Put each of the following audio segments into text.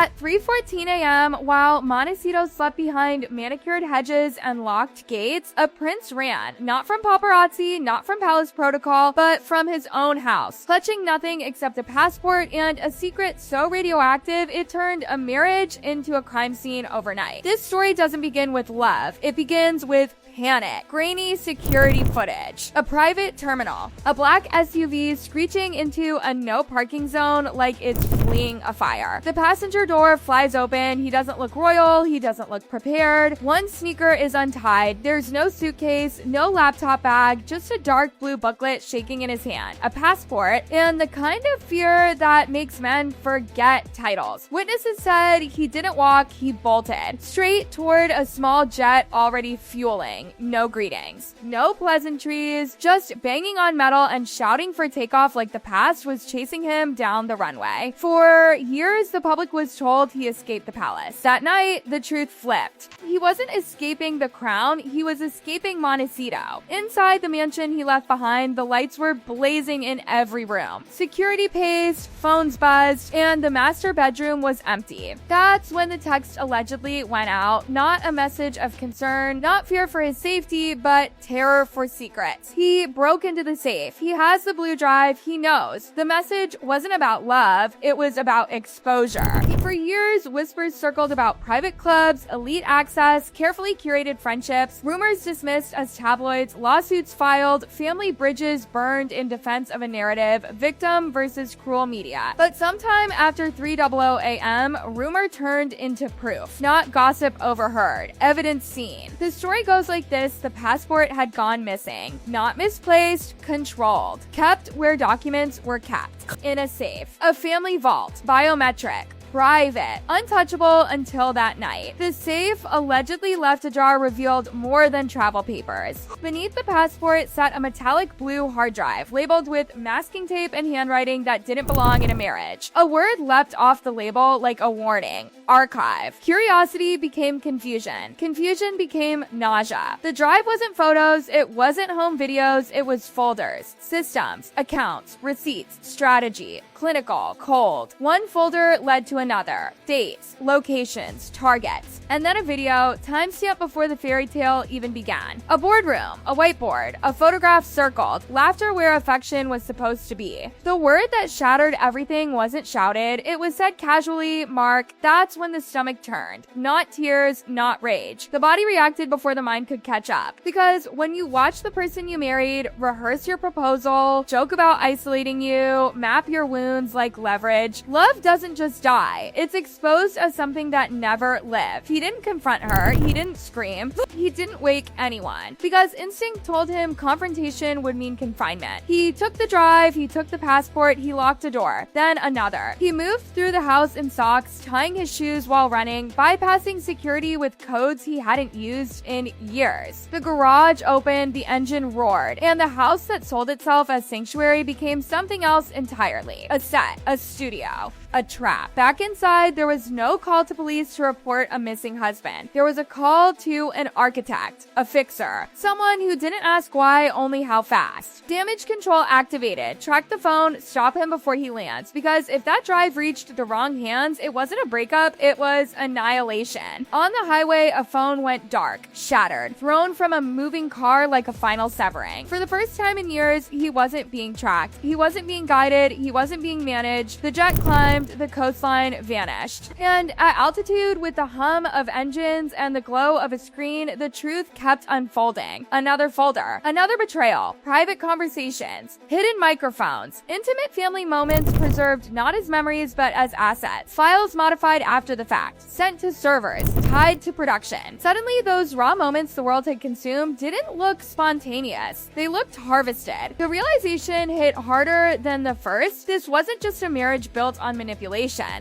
At 3:14 a.m., while Montecito slept behind manicured hedges and locked gates, a prince ran, not from paparazzi, not from palace protocol, but from his own house, clutching nothing except a passport and a secret so radioactive it turned a marriage into a crime scene overnight. This story doesn't begin with love. It begins with panic, grainy security footage, a private terminal, a black SUV screeching into a no parking zone like it's fleeing a fire. The passenger door flies open. He doesn't look royal. He doesn't look prepared. One sneaker is untied. There's no suitcase, no laptop bag, just a dark blue booklet shaking in his hand, a passport, and the kind of fear that makes men forget titles. Witnesses said he didn't walk, he bolted straight toward a small jet already fueling. No greetings, no pleasantries, just banging on metal and shouting for takeoff like the past was chasing him down the runway. For years, the public was told he escaped the palace. That night, the truth flipped. He wasn't escaping the crown, he was escaping Montecito. Inside the mansion he left behind, the lights were blazing in every room. Security paced, phones buzzed, and the master bedroom was empty. That's when the text allegedly went out. Not a message of concern, not fear for his safety, but terror for secrets. He broke into the safe. He has the blue drive. He knows. The message wasn't about love. It was about exposure. For years, whispers circled about private clubs, elite access, carefully curated friendships, rumors dismissed as tabloids, lawsuits filed, family bridges burned in defense of a narrative, victim versus cruel media. But sometime after 3:00 a.m., rumor turned into proof. Not gossip overheard. Evidence seen. The story goes like this: the passport had gone missing. Not misplaced, controlled. Kept where documents were kept. In a safe. A family vault. Biometric. Private, untouchable until that night. The safe allegedly left ajar revealed more than travel papers. Beneath the passport sat a metallic blue hard drive labeled with masking tape and handwriting that didn't belong in a marriage. A word leapt off the label like a warning. Archive. Curiosity became confusion. Confusion became nausea. The drive wasn't photos, it wasn't home videos, it was folders, systems, accounts, receipts, strategy, clinical, cold. One folder led to another. Dates, locations, targets, and then a video, timestamp before the fairy tale even began. A boardroom, a whiteboard, a photograph circled, laughter where affection was supposed to be. The word that shattered everything wasn't shouted, it was said casually, Mark. That's when the stomach turned. Not tears, not rage. The body reacted before the mind could catch up. Because when you watch the person you married, rehearse your proposal, joke about isolating you, map your wounds like leverage, love doesn't just die. It's exposed as something that never lived. He didn't confront her. He didn't scream. He didn't wake anyone. Because instinct told him confrontation would mean confinement. He took the drive. He took the passport. He locked a door. Then another. He moved through the house in socks, tying his shoes while running, bypassing security with codes he hadn't used in years. The garage opened. The engine roared. And the house that sold itself as sanctuary became something else entirely. A set. A studio. A trap. Back inside, there was no call to police to report a missing husband. There was a call to an architect, a fixer, someone who didn't ask why, only how fast. Damage control activated. Track the phone, stop him before he lands. Because if that drive reached the wrong hands, it wasn't a breakup, it was annihilation. On the highway, a phone went dark, shattered, thrown from a moving car like a final severing. For the first time in years, he wasn't being tracked. He wasn't being guided. He wasn't being managed. The jet climbed. The coastline vanished. And at altitude, with the hum of engines and the glow of a screen, the truth kept unfolding. Another folder, another betrayal, private conversations, hidden microphones, intimate family moments preserved not as memories but as assets, files modified after the fact, sent to servers, tied to production. Suddenly, those raw moments the world had consumed didn't look spontaneous. They looked harvested. The realization hit harder than the first. This wasn't just a marriage built on manipulation.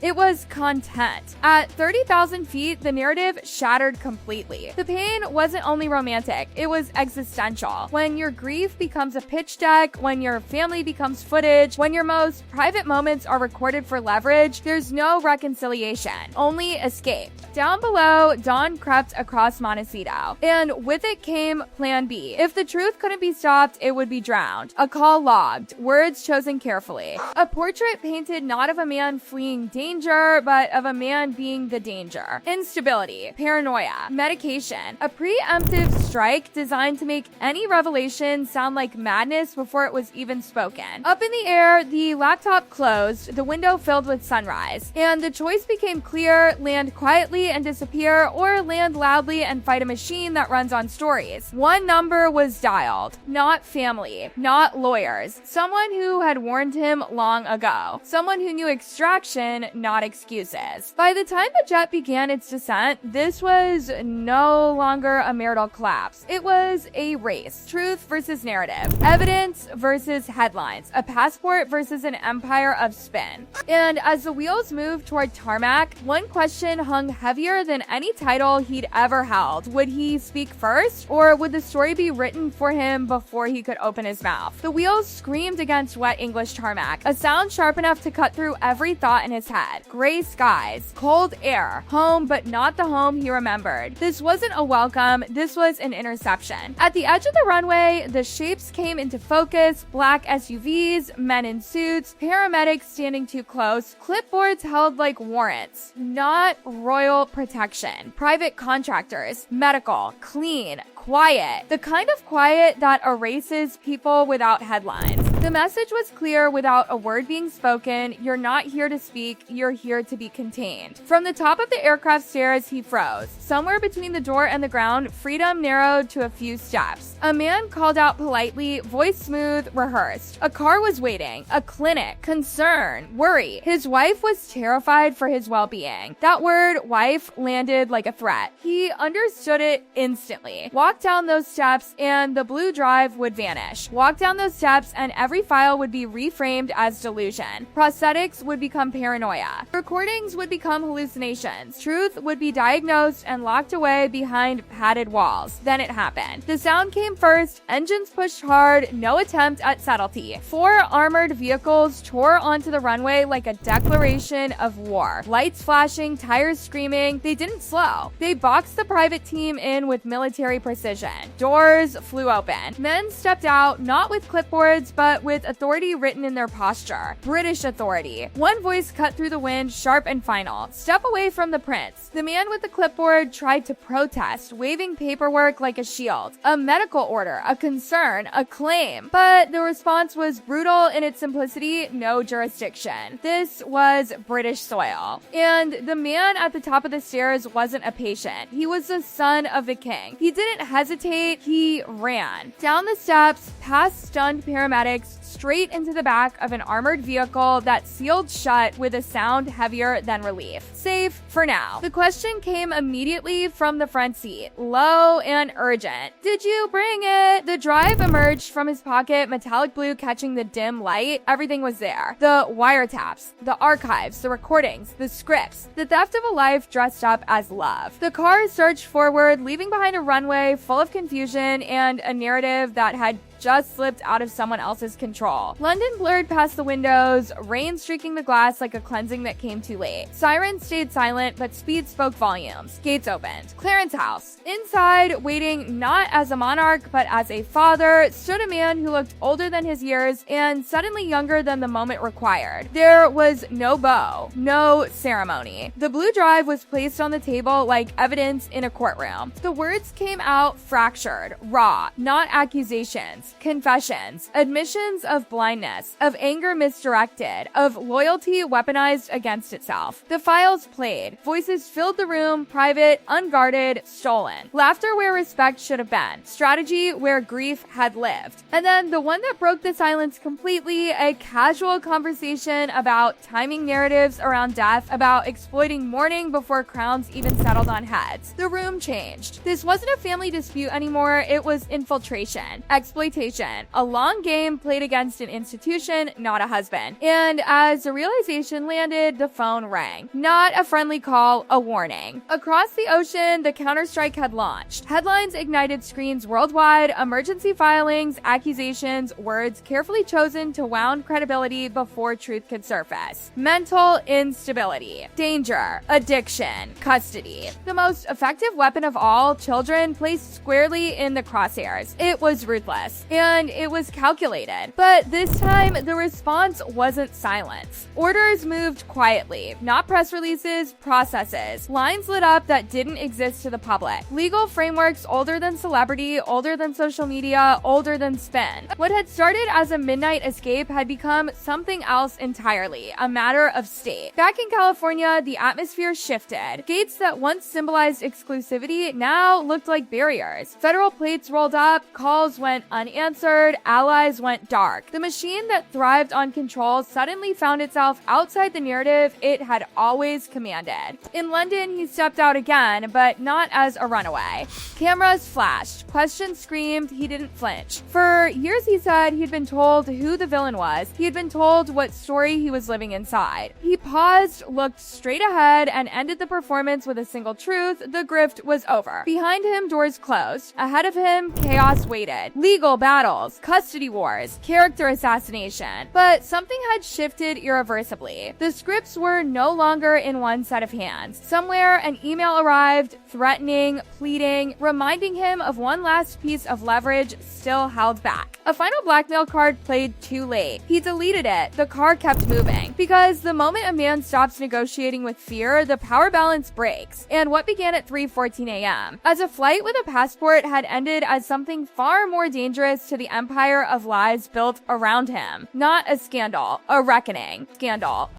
It was content. At 30,000 feet, the narrative shattered completely. The pain wasn't only romantic, it was existential. When your grief becomes a pitch deck, when your family becomes footage, when your most private moments are recorded for leverage, there's no reconciliation, only escape. Down below, dawn crept across Montecito, and with it came Plan B. If the truth couldn't be stopped, it would be drowned. A call logged, words chosen carefully. A portrait painted not of a man fleeing danger, danger, but of a man being the danger. Instability, paranoia, medication, a preemptive strike designed to make any revelation sound like madness before it was even spoken. Up in the air, the laptop closed, the window filled with sunrise, and the choice became clear: land quietly and disappear, or land loudly and fight a machine that runs on stories. One number was dialed. Not family, not lawyers. Someone who had warned him long ago. Someone who knew extraction, not excuses. By the time the jet began its descent, this was no longer a marital collapse. It was a race. Truth versus narrative. Evidence versus headlines. A passport versus an empire of spin. And as the wheels moved toward tarmac, one question hung heavier than any title he'd ever held. Would he speak first, or would the story be written for him before he could open his mouth? The wheels screamed against wet English tarmac, a sound sharp enough to cut through every thought in his head. Gray skies, cold air, home but not the home he remembered. This wasn't a welcome, this was an interception. At the edge of the runway, the shapes came into focus: black SUVs, men in suits, paramedics standing too close, clipboards held like warrants. Not royal protection. Private contractors, medical, clean, quiet. The kind of quiet that erases people without headlines. The message was clear without a word being spoken: you're not here to speak, you're here to be contained. From the top of the aircraft stairs, he froze. Somewhere between the door and the ground, freedom narrowed to a few steps. A man called out politely, voice smooth, rehearsed. A car was waiting. A clinic. Concern. Worry. His wife was terrified for his well-being. That word, wife, landed like a threat. He understood it instantly. Walk down those steps and the blue drive would vanish. Walk down those steps and every file would be reframed as delusion. Prosthetics would become paranoia. Recordings would become hallucinations. Truth would be diagnosed and locked away behind padded walls. Then it happened. The sound came first. Engines pushed hard. No attempt at subtlety. 4 armored vehicles tore onto the runway like a declaration of war. Lights flashing, tires screaming. They didn't slow. They boxed the private team in with military precision. Doors flew open. Men stepped out, not with clipboards, but with authority written in their posture. British authority. One voice cut through the wind, sharp and final. Step away from the prince. The man with the clipboard tried to protest, waving paperwork like a shield. A medical order, a concern, a claim. But the response was brutal in its simplicity: no jurisdiction. This was British soil. And the man at the top of the stairs wasn't a patient. He was the son of the king. He didn't hesitate, he ran. Down the steps, past stunned paramedics, straight into the back of an armored vehicle that sealed shut with a sound heavier than relief. Safe for now. The question came immediately from the front seat, low and urgent. Did you bring it? The drive emerged from his pocket, metallic blue catching the dim light. Everything was there. The wiretaps, the archives, the recordings, the scripts, the theft of a life dressed up as love. The car surged forward, leaving behind a runway full of confusion and a narrative that had just slipped out of someone else's control. London blurred past the windows, rain streaking the glass like a cleansing that came too late. Sirens stayed silent, but speed spoke volumes. Gates opened. Clarence House. Inside, waiting not as a monarch, but as a father, stood a man who looked older than his years and suddenly younger than the moment required. There was no bow, no ceremony. The blue drive was placed on the table like evidence in a courtroom. The words came out fractured, raw, not accusations. Confessions, admissions of blindness, of anger misdirected, of loyalty weaponized against itself. The files played. Voices filled the room, private, unguarded, stolen. Laughter where respect should have been. Strategy where grief had lived. And then the one that broke the silence completely, a casual conversation about timing narratives around death, about exploiting mourning before crowns even settled on heads. The room changed. This wasn't a family dispute anymore, it was infiltration, exploitation, a long game played against an institution, not a husband. And as the realization landed, the phone rang. Not a friendly call, a warning. Across the ocean, the counterstrike had launched. Headlines ignited screens worldwide, emergency filings, accusations, words carefully chosen to wound credibility before truth could surface. Mental instability, danger, addiction, custody. The most effective weapon of all, children, placed squarely in the crosshairs. It was ruthless. and it was calculated. But this time, the response wasn't silence. Orders moved quietly, not press releases, processes. Lines lit up that didn't exist to the public. Legal frameworks older than celebrity, older than social media, older than spin. What had started as a midnight escape had become something else entirely, a matter of state. Back in California, the atmosphere shifted. Gates that once symbolized exclusivity now looked like barriers. Federal plates rolled up, calls went unanswered, allies went dark. The machine that thrived on control suddenly found itself outside the narrative it had always commanded. In London, he stepped out again, but not as a runaway. Cameras flashed, questions screamed, he didn't flinch. For years, he said he'd been told who the villain was. He had been told what story he was living inside. He paused, looked straight ahead, and ended the performance with a single truth: the grift was over. Behind him, doors closed. Ahead of him, chaos waited. Legal battles, custody wars, character assassination. But something had shifted irreversibly. The scripts were no longer in one set of hands. Somewhere, an email arrived, threatening, pleading, reminding him of one last piece of leverage still held back. A final blackmail card played too late. He deleted it. The car kept moving. Because the moment a man stops negotiating with fear, the power balance breaks. And what began at 3:14 a.m. as a flight with a passport had ended as something far more dangerous to the empire of lies built around him. Not a scandal, a reckoning. Scandal.